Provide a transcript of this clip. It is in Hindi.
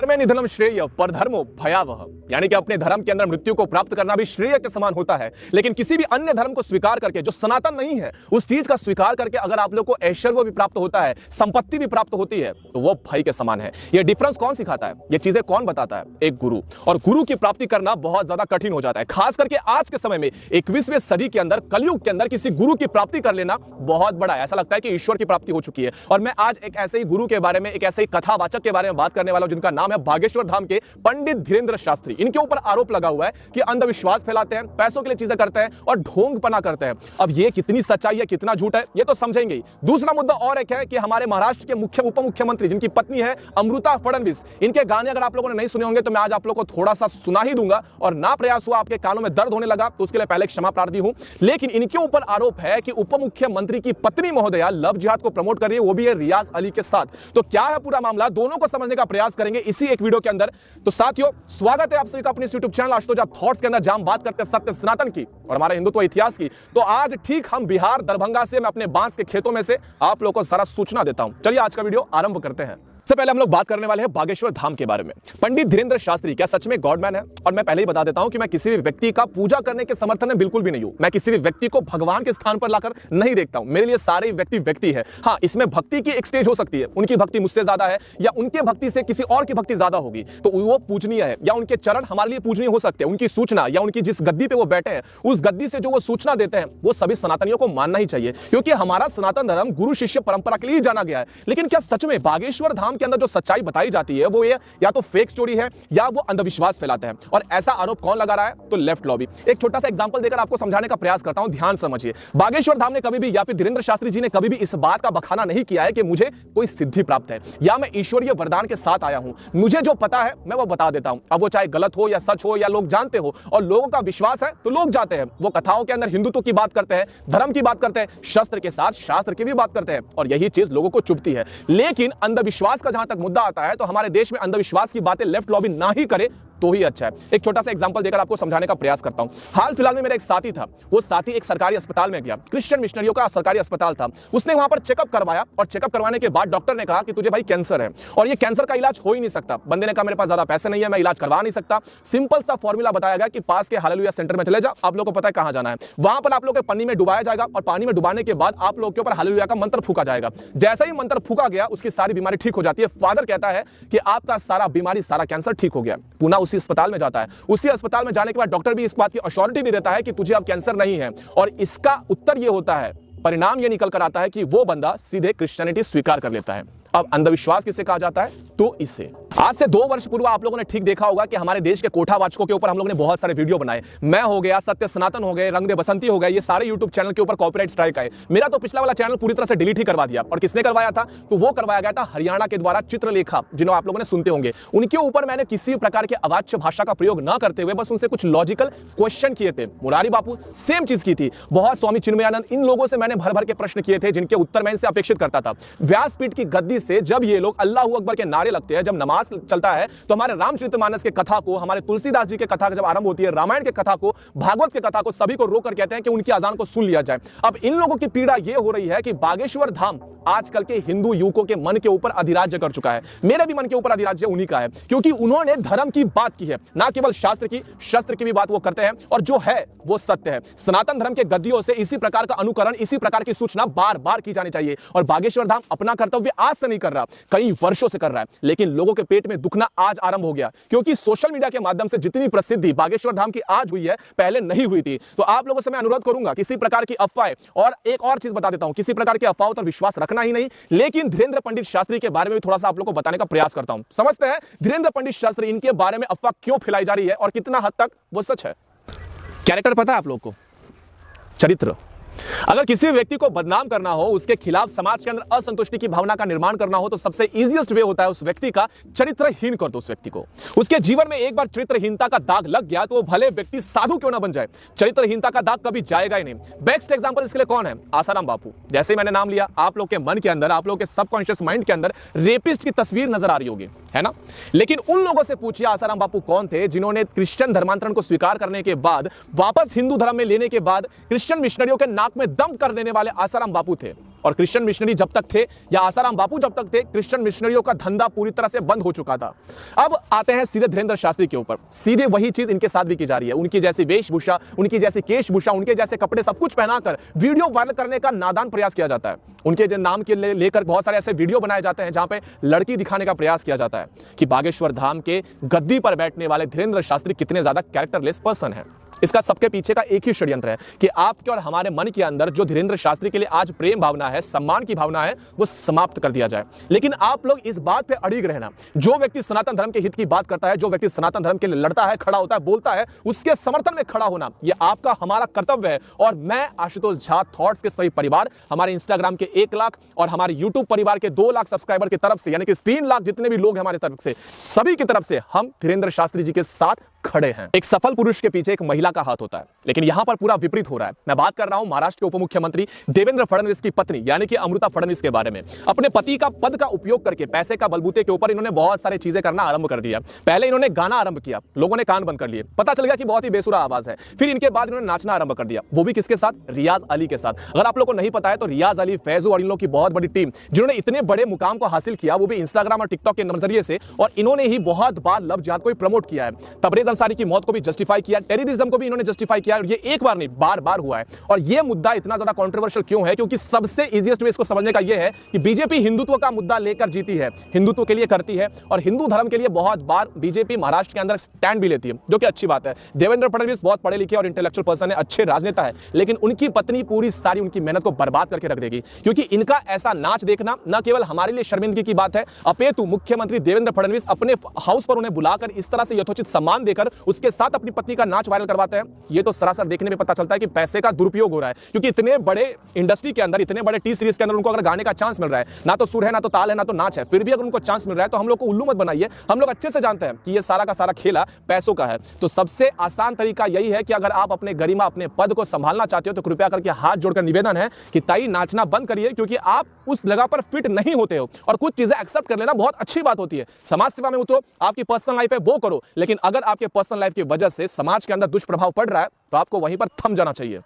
धर्मे निधनम श्रेय परधर्मो भयावह, यानी कि अपने धर्म के अंदर मृत्यु को प्राप्त करना भी श्रेय के समान होता है। लेकिन किसी भी अन्य धर्म को स्वीकार करके, जो सनातन नहीं है उस चीज का स्वीकार करके अगर आप लोग को ऐश्वर्य भी प्राप्त होता है, संपत्ति भी प्राप्त होती है, तो वो भय के समान है। ये डिफरेंस कौन सिखाता है, ये चीजें कौन बताता है? एक गुरु। और गुरु की प्राप्ति करना बहुत ज्यादा कठिन हो जाता है, खास करके आज के समय में 21वीं सदी के अंदर, कलयुग के अंदर किसी गुरु की प्राप्ति कर लेना बहुत बड़ा है। ऐसा लगता है कि ईश्वर की प्राप्ति हो चुकी है। और मैं आज एक ऐसे ही गुरु के बारे में, एक ऐसे ही कथावाचक के बारे में बात करने वाला हूं जिनका नाम है बागेश्वर धाम के पंडित धीरेन्द्र शास्त्री। इनके ऊपर आरोप लगा हुआ है कि अंधविश्वास फैलाते हैं, पैसों के लिए चीजें करते हैं और ढोंगपना करते हैं। अब ये कितनी सच्चाई है, कितना झूठ है, ये तो समझेंगे। दूसरा मुद्दा और एक है कि हमारे महाराष्ट्र के उप मुख्यमंत्री, जिनकी पत्नी है अमृता फडणवीस, इनके गाने अगर आप लोगों ने नहीं सुने होंगे तो मैं आज आप लोगों को थोड़ा सा सुना ही दूंगा। और ना प्रयास हुआ, आपके कानों में दर्द होने लगा, तो उसके लिए पहले क्षमा प्रार्थी हूं। लेकिन इनके ऊपर आरोप है कि उप मुख्यमंत्री की पत्नी महोदया लव जिहाद को प्रमोट कर रही है, वो भी है रियाज अली के साथ। तो क्या है पूरा मामला, दोनों को समझने का प्रयास करेंगे इसी एक वीडियो के अंदर। तो साथियों, स्वागत है आप सभी का अपने YouTube चैनल आशुतोष थॉट्स के अंदर, जहां हम बात करते हैं सत्य सनातन की और हमारे हिंदुत्व इतिहास की। तो आज ठीक हम बिहार दरभंगा से, मैं अपने बांस के खेतों में से आप लोगों को सारा सूचना देता हूं। चलिए आज का वीडियो आरंभ करते हैं। सबसे पहले हम लोग बात करने वाले हैं बागेश्वर धाम के बारे में। पंडित धीरेन्द्र शास्त्री क्या सच में गॉडमैन है? और मैं पहले ही बता देता हूं कि मैं किसी भी व्यक्ति का पूजा करने के समर्थन में बिल्कुल भी नहीं हूं। मैं किसी भी व्यक्ति को भगवान के स्थान पर लाकर नहीं देखता हूं। मेरे लिए सारे व्यक्ति है। हाँ, इसमें भक्ति की एक स्टेज हो सकती है, उनकी भक्ति मुझसे ज्यादा है या उनके भक्ति से किसी और की भक्ति ज्यादा होगी तो वो पूजनीय है, या उनके चरण हमारे लिए पूजनीय हो सकते हैं। उनकी सूचना या उनकी जिस गद्दी पे वो बैठे हैं, उस गद्दी से जो वो सूचना देते हैं, वो सभी सनातनियों को मानना ही चाहिए, क्योंकि हमारा सनातन धर्म गुरु शिष्य परंपरा के लिए जाना गया है। लेकिन क्या सच में बागेश्वर धाम के अंदर जो सच्चाई बताई जाती है वो ये या तो फेक स्टोरी है या वो अंधविश्वास फैलाते हैं? और ऐसा आरोप कौन लगा रहा है? तो लेफ्ट लॉबी। एक छोटा सा एग्जांपल देकर आपको समझाने का प्रयास करता हूं, ध्यान समझिए। बागेश्वर धाम ने कभी भी या फिर धीरेन्द्र शास्त्री जी ने कभी भी इस बात का बखाना नहीं किया है कि मुझे कोई सिद्धि प्राप्त है या मैं ईश्वरीय वरदान के साथ आया हूं। मुझे जो पता है मैं वो बता देता हूं। अब वो चाहे गलत हो या सच हो या लोग जानते हो, और लोगों का विश्वास है तो लोग जाते हैं। वो कथाओं के अंदर हिंदुत्व की बात करते हैं, धर्म की बात करते हैं, शस्त्र के साथ शास्त्र की भी बात करते हैं, और यही चीज लोगों को चुभती है। लेकिन अंधविश्वास का जहां तक मुद्दा आता है तो हमारे देश में अंधविश्वास की बातें लेफ्ट लॉबी ना ही करे तो ही अच्छा है। एक छोटा सा एग्जांपल देकर आपको समझाने का प्रयास करता हूं। हाल फिलहाल में मेरा एक साथी था, वो साथी एक सरकारी अस्पताल में गया, क्रिश्चियन मिशनरियों का सरकारी अस्पताल था। उसने वहां पर चेकअप करवाया और चेकअप करवाने के बाद डॉक्टर ने कहा कि तुझे भाई कैंसर है और ये कैंसर का इलाज हो ही नहीं सकता। बंदे ने कहा मेरे पास ज्यादा पैसे नहीं है, मैं इलाज करवा नहीं सकता। सिंपल सा फॉर्मूला बताया गया कि पास के हालेलुया सेंटर में चले जाओ, आप लोगों को पता है कहां जाना है। वहां पर आप लोग को पन्नी में डुबाया जाएगा और पानी में डुबाने के बाद आप लोग के ऊपर हालेलुया का मंत्र फूका जाएगा। जैसा ही मंत्र फूका गया उसकी सारी बीमारी ठीक हो जाती है। फादर कहता है कि आपका सारा बीमारी, सारा कैंसर ठीक हो गया। पुनः उसी अस्पताल में जाता है। उसी अस्पताल में जाने के बाद डॉक्टर भी इस बात की अश्योरिटी दे देता है कि तुझे अब कैंसर नहीं है। और इसका उत्तर यह होता है, परिणाम यह निकल कर आता है कि वो बंदा सीधे क्रिश्चियनिटी स्वीकार कर लेता है। अब अंधविश्वास किसे कहा जाता है? तो इसे आज से 2 वर्ष पूर्व आप लोगों ने ठीक देखा होगा कि हमारे देश के कोठावाचकों के ऊपर हम लोगों ने बहुत सारे वीडियो बनाए। मैं हो गया, सत्य सनातन हो गए, रंग दे बसंती हो गए, ये सारे यूट्यूब चैनल के ऊपर कॉपीराइट स्ट्राइक आए। मेरा तो पिछला वाला चैनल पूरी तरह से डिलीट ही करवा दिया। और किसने करवाया था? तो वो करवाया गया था हरियाणा के द्वारा चित्रलेखा, जिन्होंने आप लोगों ने सुनते होंगे। उनके ऊपर मैंने किसी प्रकार के अवाच्य भाषा का प्रयोग न करते हुए बस उनसे कुछ लॉजिकल क्वेश्चन किए थे। मुरारी बापू सेम चीज की थी, बहुत स्वामी चिन्मयानंद, इन लोगों से मैंने भर भर के प्रश्न किए थे जिनके उत्तर मैं इनसे अपेक्षित करता था। व्यासपीठ की गद्दी से जब ये लोग अल्लाहू अकबर के नारे लगते हैं, जब नमाज चलता है, तो हमारे रामचरितमानस के कथा को, हमारे तुलसीदास जी के कथा जब आरंभ होती है, रामायण के कथा को, भागवत के कथा को, सभी को रोक कर कहते हैं कि उनकी अजान को सुन लिया जाए। अब इन लोगों की पीड़ा यह हो रही है कि बागेश्वर धाम आजकल के हिंदू युवकों के मन के ऊपर अधिराज्य कर चुका है। मेरे भी मन के ऊपर अधिराज्य उन्हीं का है, क्योंकि उन्होंने धर्म की बात की है, ना केवल शास्त्र की, शस्त्र की भी बात वो करते हैं, और जो है वो सत्य है। सनातन धर्म के गद्दियों से इसी प्रकार का अनुकरण, इसी प्रकार की सूचना बार बार की जानी चाहिए। और बागेश्वर धाम अपना कर्तव्य आज से नहीं कर रहा, कई वर्षों से कर रहा है। लेकिन लोगों के पेट में दुखना आज आरंभ हो गया, क्योंकि सोशल मीडिया के माध्यम से जितनी प्रसिद्धि बागेश्वर धाम की आज हुई है, पहले नहीं हुई थी। तो आप लोगों से मैं अनुरोध करूंगा, किसी प्रकार की अफवाह, और एक और चीज बता देता हूं, किसी प्रकार की अफवाहों पर विश्वास रखना ही नहीं। लेकिन धीरेन्द्र पंडित शास्त्री के बारे में भी थोड़ा सा आप लोगों को बताने का प्रयास करता हूं। समझते हैं धीरेन्द्र पंडित शास्त्री, इनके बारे में अफवाह क्यों फैलाई जा रही है और कितना हद तक वो सच है। कैरेक्टर पता है आप लोगों को? चरित्र। अगर किसी व्यक्ति को बदनाम करना हो, उसके खिलाफ समाज के अंदर असंतुष्टि की भावना का निर्माण करना हो, तो सबसे इजीएस्ट वे होता है उस व्यक्ति का चरित्रहीन कर दो। उस व्यक्ति को, उसके जीवन में एक बार चरित्रहीनता का दाग लग गया तो वो भले व्यक्ति साधु क्यों ना बन जाए, चरित्रहीनता का दाग कभी जाएगा ही नहीं। बेस्ट एग्जांपल इसके लिए कौन है? आसाराम बापू। जैसे ही मैंने नाम लिया, आप लोग के मन के अंदर, आप लोग के सबकॉन्शियस माइंड के अंदर रेपिस्ट की तस्वीर नजर आ रही होगी, है ना? लेकिन उन लोगों से पूछिए आसाराम बापू कौन थे जिन्होंने क्रिश्चियन धर्मांतरण को स्वीकार करने के बाद, वापस हिंदू धर्म में लेने के बाद, क्रिश्चियन मिशनरियों के नाक में दम कर देने वाले आसाराम बापू थे। और क्रिश्चियन मिशनरी जब तक थे या आसाराम बापू जब तक थे, क्रिश्चियन मिशनरियों का धंधा पूरी तरह से बंद हो चुका था। अब आते हैं सीधे धीरेंद्र शास्त्री के ऊपर। सीधे वही चीज इनके साथ भी की जा रही है। उनकी जैसी वेशभूषा, उनकी जैसी केशभूषा, उनके जैसे कपड़े सब कुछ पहनाकर वीडियो वायरल करने का नादान प्रयास किया जाता है। उनके जो नाम के लेकर बहुत सारे ऐसे वीडियो बनाए जाते हैं जहां पे लड़की दिखाने का प्रयास किया जाता है कि बागेश्वर धाम के गद्दी पर बैठने वाले धीरेंद्र शास्त्री कितने ज्यादा कैरेक्टरलेस पर्सन है। इसका सबके पीछे का एक ही षड्यंत्र है कि आपके और हमारे मन के अंदर जो धीरेंद्र शास्त्री के लिए आज प्रेम भावना है, सम्मान की भावना है, वो समाप्त कर दिया जाए। लेकिन आप लोग इस बात पे अड़िग रहना, जो व्यक्ति सनातन धर्म के हित की बात करता है, जो व्यक्ति सनातन धर्म के लिए लड़ता है, खड़ा होता है, बोलता है, उसके समर्थन में खड़ा होना ये आपका हमारा कर्तव्य है। और मैं आशुतोष झा थॉट्स के सभी परिवार, हमारे इंस्टाग्राम के 1 लाख और हमारे यूट्यूब परिवार के 2 लाख सब्सक्राइबर की तरफ से, यानी कि 3 लाख जितने भी लोग हैं हमारे तरफ से, सभी की तरफ से हम धीरेंद्र शास्त्री जी के साथ खड़े हैं। एक सफल पुरुष के पीछे एक महिला का हाथ होता है, लेकिन यहां पर पूरा विपरीत हो रहा है। मैं बात कर रहा हूं महाराष्ट्र के उप मुख्यमंत्री देवेंद्र फडणवीस की पत्नी यानी कि अमृता फडणवीस के बारे में। अपने पति का पद का उपयोग करके पैसे का बलबूते के ऊपर इन्होंने बहुत सारी चीजें करना आरंभ कर दिया। पहले इन्होंने गाना आरंभ किया, लोगों ने कान बंद कर लिए, पता चल गया कि बहुत ही बेसुरा आवाज है। फिर इनके बाद इन्होंने नाचना आरंभ कर दिया, वो भी किसके साथ? रियाज अली के साथ। अगर आप लोगों को नहीं पता है तो रियाज अली, फैजू और इन लोगों की बहुत बड़ी टीम जिन्होंने इतने बड़े मुकाम को हासिल किया, वो भी इंस्टाग्राम और टिकटॉक के नजरिए से, और इन्होंने ही बहुत बार लव जिहाद को प्रमोट किया है। तबरेज अंसारी की मौत को भी जस्टिफाई किया, टेररिज्म को भी इन्होंने जस्टिफाई किया, और ये एक बार नहीं बार बार हुआ है। और ये मुद्दा इतना ज्यादा कंट्रोवर्शियल क्यों है? क्योंकि सबसे इजीएस्ट वे इसको समझने का यह है कि बीजेपी हिंदुत्व का मुद्दा लेकर जीती है, हिंदुत्व के लिए करती है, और हिंदू धर्म के लिए बहुत बार बीजेपी महाराष्ट्र के अंदर स्टैंड भी लेती है, जो कि अच्छी बात है। देवेंद्र फडणवीस बहुत पढ़े लिखे और इंटेलेक्चुअल पर्सन है, अच्छे राजनेता है, लेकिन उनकी पत्नी पूरी सारी उनकी मेहनत को बर्बाद करके रख देगी। क्योंकि इनका ऐसा नाच देखना न केवल हमारे लिए शर्मिंदगी की बात है, अपितु मुख्यमंत्री देवेंद्र फडणवीस अपने हाउस पर उन्हें बुलाकर इस तरह से यथोचित सम्मान देकर उसके साथ अपनी पत्नी का नाच वायरल करवाते हैं। ये तो सरासर देखने में पता चलता है कि पैसे का दुरुपयोग हो रहा है। क्योंकि इतने बड़े इंडस्ट्री के अंदर, इतने बड़े टी सीरीज के अंदर उनको अगर गाने का चांस मिल रहा है, ना तो सुर है, ना तो ताल है, ना तो नाच है, फिर भी अगर उनको चांस मिल रहा है तो हम लोग को उल्लू मत बनाइए। हम लोग अच्छे से जानते हैं कि ये सारा का सारा खेला पैसों का है। तो सबसे आसान तरीका यही है कि अगर आप अपने गरिमा, अपने पद को संभालना चाहते हो तो कृपया करके हाथ जोड़कर निवेदन है कि ताई नाचना बंद करिए, क्योंकि आप उस जगह पर फिट नहीं होते हो। और कुछ चीजें एक्सेप्ट कर लेना बहुत अच्छी बात होती है। समाज सेवा में उतरो, आपकी पर्सनल लाइफ है वो करो, लेकिन अगर आपके पर्सनल लाइफ की वजह से समाज के अंदर दुष्प्रभाव पड़ रहा है तो आपको वहीं पर थम जाना चाहिए।